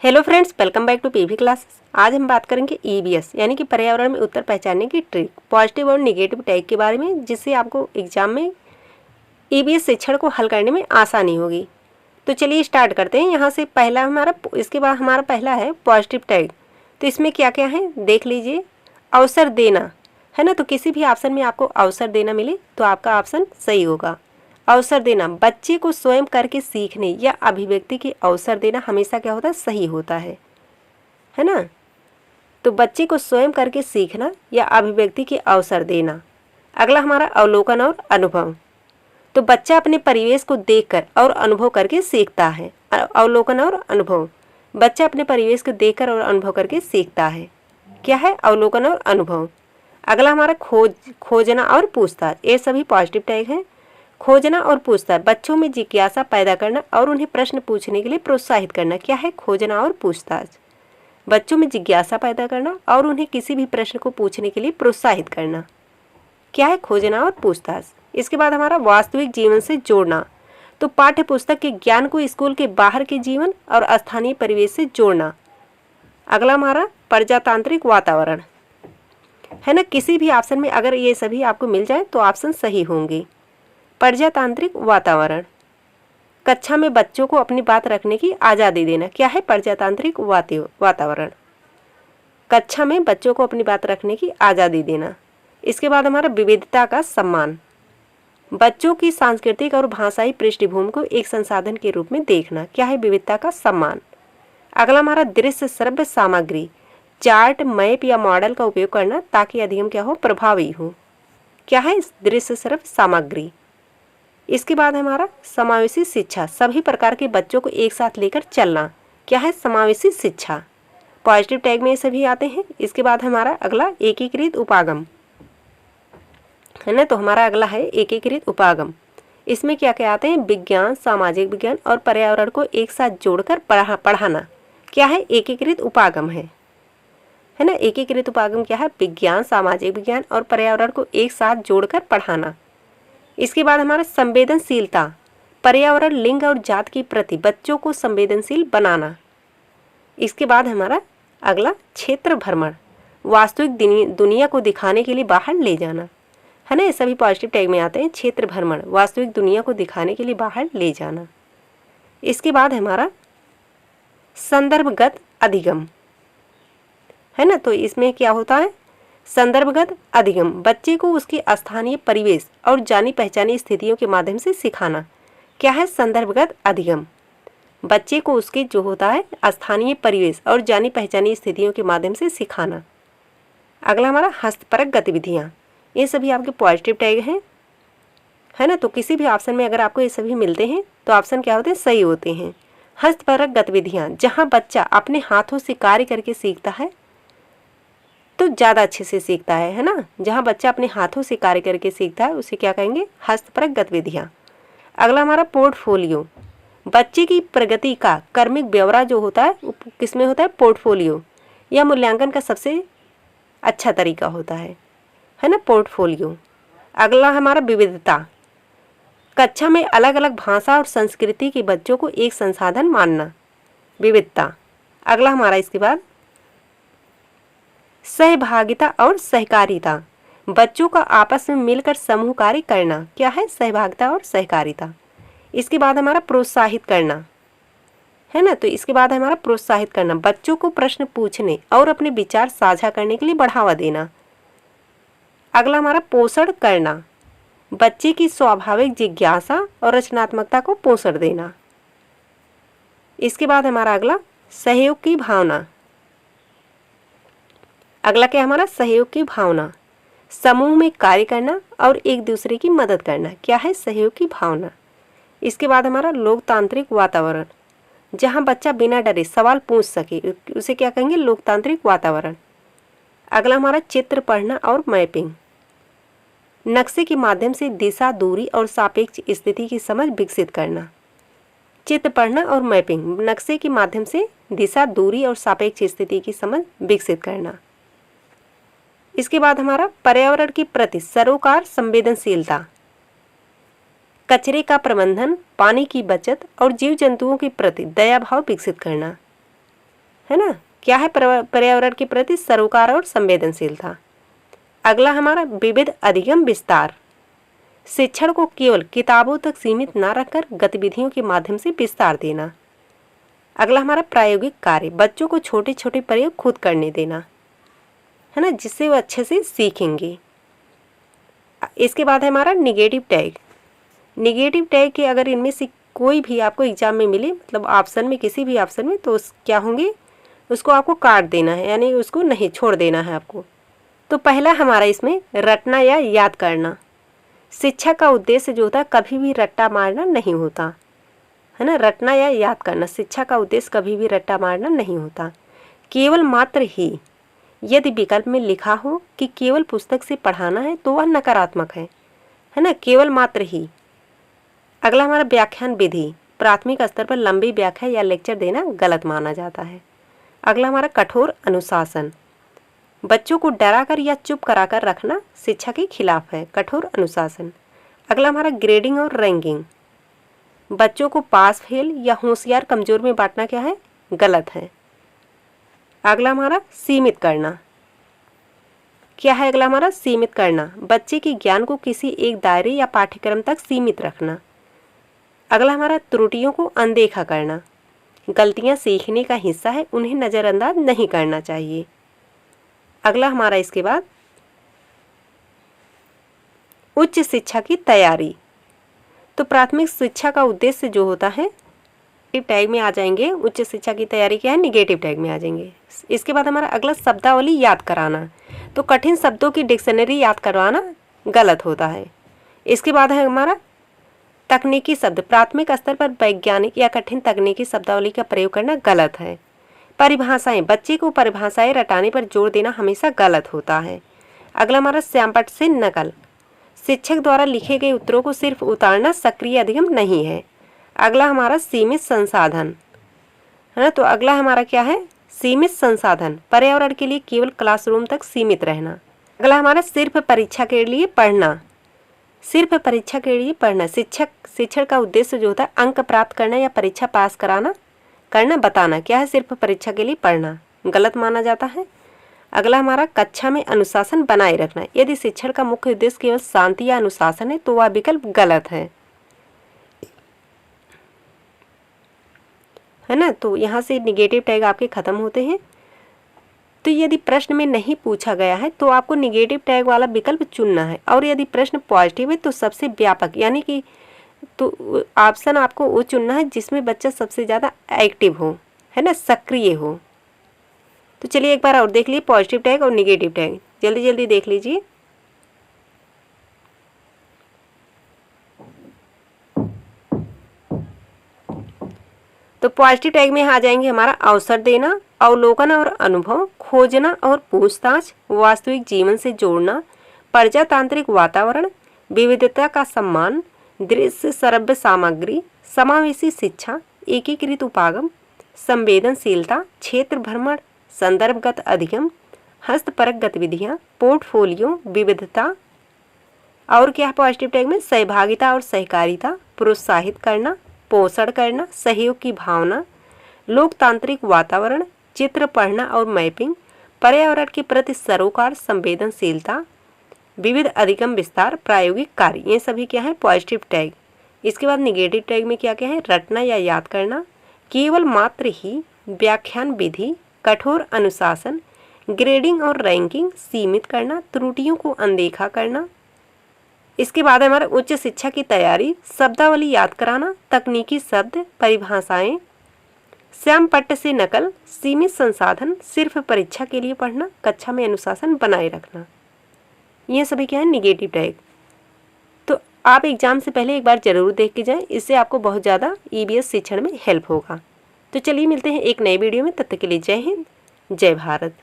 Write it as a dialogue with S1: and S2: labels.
S1: Hello friends, welcome back to PV classes. आज हम बात करेंगे ईवीएस यानी कि पर्यावरण में उत्तर पहचानने की ट्रिक, पॉजिटिव और नेगेटिव टैग के बारे में, जिससे आपको एग्जाम में ईवीएस शिक्षण को हल करने में आसानी होगी। तो चलिए स्टार्ट करते हैं। यहाँ से पहला हमारा, इसके बाद हमारा पहला है पॉजिटिव टैग। तो इसमें क्या क्या है देख लीजिए। अवसर देना है ना, तो किसी भी ऑप्शन में आपको अवसर देना मिले तो आपका ऑप्शन सही होगा। अवसर देना, बच्चे को स्वयं करके सीखने या अभिव्यक्ति के अवसर देना हमेशा क्या होता है, सही होता है ना। तो बच्चे को स्वयं करके सीखना या अभिव्यक्ति के अवसर देना। अगला हमारा अवलोकन और अनुभव। तो बच्चा अपने परिवेश को देखकर और अनुभव करके सीखता है। अवलोकन और अनुभव, बच्चा अपने परिवेश को देखकर और अनुभव करके सीखता है। क्या है, अवलोकन और अनुभव। अगला हमारा खोजना और पूछताछ। ये सभी पॉजिटिव टैग हैं। खोजना और पूछताछ, बच्चों में जिज्ञासा पैदा करना और उन्हें प्रश्न पूछने के लिए प्रोत्साहित करना। क्या है, खोजना और पूछताछ। बच्चों में जिज्ञासा पैदा करना और उन्हें किसी भी प्रश्न को पूछने के लिए प्रोत्साहित करना। क्या है, खोजना और पूछताछ। इसके बाद हमारा वास्तविक जीवन से जोड़ना। तो पाठ्य पुस्तक के ज्ञान को स्कूल के बाहर के जीवन और स्थानीय परिवेश से जोड़ना। अगला हमारा प्रजातांत्रिक वातावरण है ना। किसी भी ऑप्शन में अगर ये सभी आपको मिल जाए तो ऑप्शन सही होंगे। प्रजातांत्रिक वातावरण, कक्षा में बच्चों को अपनी बात रखने की आज़ादी देना। क्या है, प्रजातांत्रिक वातावरण। कक्षा में बच्चों को अपनी बात रखने की आज़ादी देना। इसके बाद हमारा विविधता का सम्मान, बच्चों की सांस्कृतिक और भाषाई पृष्ठभूमि को एक संसाधन के रूप में देखना। क्या है, विविधता का सम्मान। अगला हमारा दृश्य श्रव्य सामग्री, चार्ट, मैप या मॉडल का उपयोग करना ताकि अधिगम क्या हो, प्रभावी हो। क्या है, दृश्य श्रव्य सामग्री। इसके बाद हमारा समावेशी शिक्षा, सभी प्रकार के बच्चों को एक साथ लेकर चलना। क्या है, समावेशी शिक्षा। पॉजिटिव टैग में ये सभी आते हैं। इसके बाद हमारा अगला एकीकृत उपागम है ना। तो हमारा अगला है एकीकृत उपागम। इसमें क्या क्या आते हैं, विज्ञान, सामाजिक विज्ञान और पर्यावरण को एक साथ जोड़कर पढ़ाना। क्या है, एकीकृत उपागम है ना। एकीकृत उपागम क्या है, विज्ञान, सामाजिक विज्ञान और पर्यावरण को एक साथ जोड़कर पढ़ाना। इसके बाद हमारा संवेदनशीलता, पर्यावरण, लिंग और जात के प्रति बच्चों को संवेदनशील बनाना। इसके बाद हमारा अगला क्षेत्र भ्रमण, वास्तविक दुनिया को दिखाने के लिए बाहर ले जाना है ना। ये सभी पॉजिटिव टैग में आते हैं। क्षेत्र भ्रमण, वास्तविक दुनिया को दिखाने के लिए बाहर ले जाना। इसके बाद हमारा संदर्भगत अधिगम है ना। तो इसमें क्या होता है, संदर्भगत अधिगम, बच्चे को उसके स्थानीय परिवेश और जानी पहचानी स्थितियों के माध्यम से सिखाना। क्या है, संदर्भगत अधिगम, बच्चे को उसके जो होता है स्थानीय परिवेश और जानी पहचानी स्थितियों के माध्यम से सिखाना। अगला हमारा हस्तपरक गतिविधियाँ। ये सभी आपके पॉजिटिव टैग हैं है ना। तो किसी भी ऑप्शन में अगर आपको ये सभी मिलते हैं तो ऑप्शन क्या होते हैं, सही होते हैं। हस्तपरक गतिविधियाँ, जहाँ बच्चा अपने हाथों से कार्य करके सीखता है तो ज़्यादा अच्छे से सीखता है ना। जहाँ बच्चा अपने हाथों से कार्य करके सीखता है उसे क्या कहेंगे, हस्तपरक गतिविधियाँ। अगला हमारा पोर्टफोलियो, बच्चे की प्रगति का क्रमिक ब्यौरा जो होता है किसमें होता है, पोर्टफोलियो। यह मूल्यांकन का सबसे अच्छा तरीका होता है ना, पोर्टफोलियो। अगला हमारा विविधता, कक्षा में अलग अलग भाषा और संस्कृति के बच्चों को एक संसाधन मानना, विविधता। अगला हमारा इसके बाद सहभागिता और सहकारिता, बच्चों का आपस में मिलकर समूह कार्य करना। क्या है, सहभागिता और सहकारिता। इसके बाद हमारा प्रोत्साहित करना है ना। तो इसके बाद हमारा प्रोत्साहित करना, बच्चों को प्रश्न पूछने और अपने विचार साझा करने के लिए बढ़ावा देना। अगला हमारा पोषण करना, बच्चे की स्वाभाविक जिज्ञासा और रचनात्मकता को पोषण देना। इसके बाद हमारा अगला सहयोग की भावना। अगला क्या हमारा, सहयोग की भावना, समूह में कार्य करना और एक दूसरे की मदद करना। क्या है, सहयोग की भावना। इसके बाद हमारा लोकतांत्रिक वातावरण, जहां बच्चा बिना डरे सवाल पूछ सके उसे क्या कहेंगे, लोकतांत्रिक वातावरण। अगला हमारा चित्र पढ़ना और मैपिंग, नक्शे के माध्यम से दिशा, दूरी और सापेक्ष स्थिति की समझ विकसित करना। चित्र पढ़ना और मैपिंग, नक्शे के माध्यम से दिशा, दूरी और सापेक्ष स्थिति की समझ विकसित करना। इसके बाद हमारा पर्यावरण के प्रति सरोकार संवेदनशीलता, कचरे का प्रबंधन, पानी की बचत और जीव जंतुओं के प्रति दया भाव विकसित करना। है ना। क्या है, पर्यावरण के प्रति सरोकार और संवेदनशीलता। अगला हमारा विविध अधिगम विस्तार, शिक्षण को केवल किताबों तक सीमित न रखकर गतिविधियों के माध्यम से विस्तार देना। अगला हमारा प्रायोगिक कार्य, बच्चों को छोटे छोटे प्रयोग खुद करने देना, है ना, जिससे वो अच्छे से सीखेंगे। इसके बाद है हमारा निगेटिव टैग। निगेटिव टैग के अगर इनमें से कोई भी आपको एग्जाम में मिले, मतलब ऑप्शन में किसी भी ऑप्शन में, तो क्या होंगे, उसको आपको काट देना है, यानी उसको नहीं छोड़ देना है आपको। तो पहला हमारा इसमें रटना या याद करना। शिक्षा का उद्देश्य जो होता है कभी भी रट्टा मारना नहीं होता, है ना। रटना या याद करना, शिक्षा का उद्देश्य कभी भी रट्टा मारना नहीं होता। केवल मात्र ही, यदि विकल्प में लिखा हो कि केवल पुस्तक से पढ़ाना है तो वह नकारात्मक है ना, केवल मात्र ही। अगला हमारा व्याख्यान विधि, प्राथमिक स्तर पर लंबी व्याख्या या लेक्चर देना गलत माना जाता है। अगला हमारा कठोर अनुशासन, बच्चों को डराकर या चुप कराकर रखना शिक्षा के खिलाफ है, कठोर अनुशासन। अगला हमारा ग्रेडिंग और रैंकिंग, बच्चों को पास फेल या होशियार कमजोर में बांटना क्या है, गलत है। अगला हमारा सीमित करना, क्या है अगला हमारा, सीमित करना, बच्चे के ज्ञान को किसी एक दायरे या पाठ्यक्रम तक सीमित रखना। अगला हमारा त्रुटियों को अनदेखा करना, गलतियां सीखने का हिस्सा है, उन्हें नज़रअंदाज नहीं करना चाहिए। अगला हमारा इसके बाद उच्च शिक्षा की तैयारी। तो प्राथमिक शिक्षा का उद्देश्य जो होता है टैग में आ जाएंगे, उच्च शिक्षा की तैयारी क्या है, निगेटिव टैग में आ जाएंगे। इसके बाद हमारा अगला शब्दावली याद कराना, तो कठिन शब्दों की डिक्शनरी याद करवाना गलत होता है। इसके बाद है हमारा तकनीकी शब्द, प्राथमिक स्तर पर वैज्ञानिक या कठिन तकनीकी शब्दावली का प्रयोग करना गलत है। परिभाषाएं, बच्चे को परिभाषाएं रटाने पर जोर देना हमेशा गलत होता है। अगला हमारा श्यामपट्ट से नकल, शिक्षक द्वारा लिखे गए उत्तरों को सिर्फ उतारना सक्रिय अधिगम नहीं है। अगला हमारा सीमित संसाधन, है ना, तो अगला हमारा क्या है, सीमित संसाधन, पर्यावरण के लिए केवल क्लासरूम तक सीमित रहना। अगला हमारा सिर्फ परीक्षा के लिए पढ़ना, सिर्फ परीक्षा के लिए पढ़ना, शिक्षण का उद्देश्य जो होता है अंक प्राप्त करना या परीक्षा पास करना बताना, क्या है, सिर्फ परीक्षा के लिए पढ़ना, गलत माना जाता है। अगला हमारा कक्षा में अनुशासन बनाए रखना, यदि शिक्षण का मुख्य उद्देश्य केवल शांति या अनुशासन है तो वह विकल्प गलत है ना। तो यहाँ से निगेटिव टैग आपके खत्म होते हैं। तो यदि प्रश्न में नहीं पूछा गया है तो आपको निगेटिव टैग वाला विकल्प चुनना है, और यदि प्रश्न पॉजिटिव है तो सबसे व्यापक, यानी कि तो ऑप्शन आपको वो चुनना है जिसमें बच्चा सबसे ज़्यादा एक्टिव हो, है ना, सक्रिय हो। तो चलिए एक बार और देख लीजिए पॉजिटिव टैग और निगेटिव टैग, जल्दी जल्दी देख लीजिए। तो पॉजिटिव टैग में आ जाएंगे हमारा अवसर देना, अवलोकन और अनुभव, खोजना और पूछताछ, वास्तविक जीवन से जोड़ना, प्रजातांत्रिक वातावरण, विविधता का सम्मान, दृश्य श्रव्य सामग्री, समावेशी शिक्षा, एकीकृत उपागम, संवेदनशीलता, क्षेत्र भ्रमण, संदर्भगत अधिगम, हस्तपरक गतिविधियाँ, पोर्टफोलियो, विविधता, और क्या है पॉजिटिव टैग में, सहभागिता और सहकारिता, प्रोत्साहित करना, पोषण करना, सहयोग की भावना, लोकतांत्रिक वातावरण, चित्र पढ़ना और मैपिंग, पर्यावरण के प्रति सरोकार, संवेदनशीलता, विविध अधिगम विस्तार, प्रायोगिक कार्य, ये सभी क्या है पॉजिटिव टैग। इसके बाद निगेटिव टैग में क्या क्या है, रटना या याद करना, केवल मात्र ही, व्याख्यान विधि, कठोर अनुशासन, ग्रेडिंग और रैंकिंग, सीमित करना, त्रुटियों को अनदेखा करना। इसके बाद हमारा उच्च शिक्षा की तैयारी, शब्दावली याद कराना, तकनीकी शब्द, परिभाषाएं, श्यामपट्ट से नकल, सीमित संसाधन, सिर्फ परीक्षा के लिए पढ़ना, कक्षा में अनुशासन बनाए रखना, ये सभी क्या है निगेटिव टैग। तो आप एग्जाम से पहले एक बार जरूर देख के जाएं, इससे आपको बहुत ज़्यादा ईबीएस शिक्षण में हेल्प होगा। तो चलिए मिलते हैं एक नए वीडियो में, तब तक के लिए जय हिंद, जय भारत।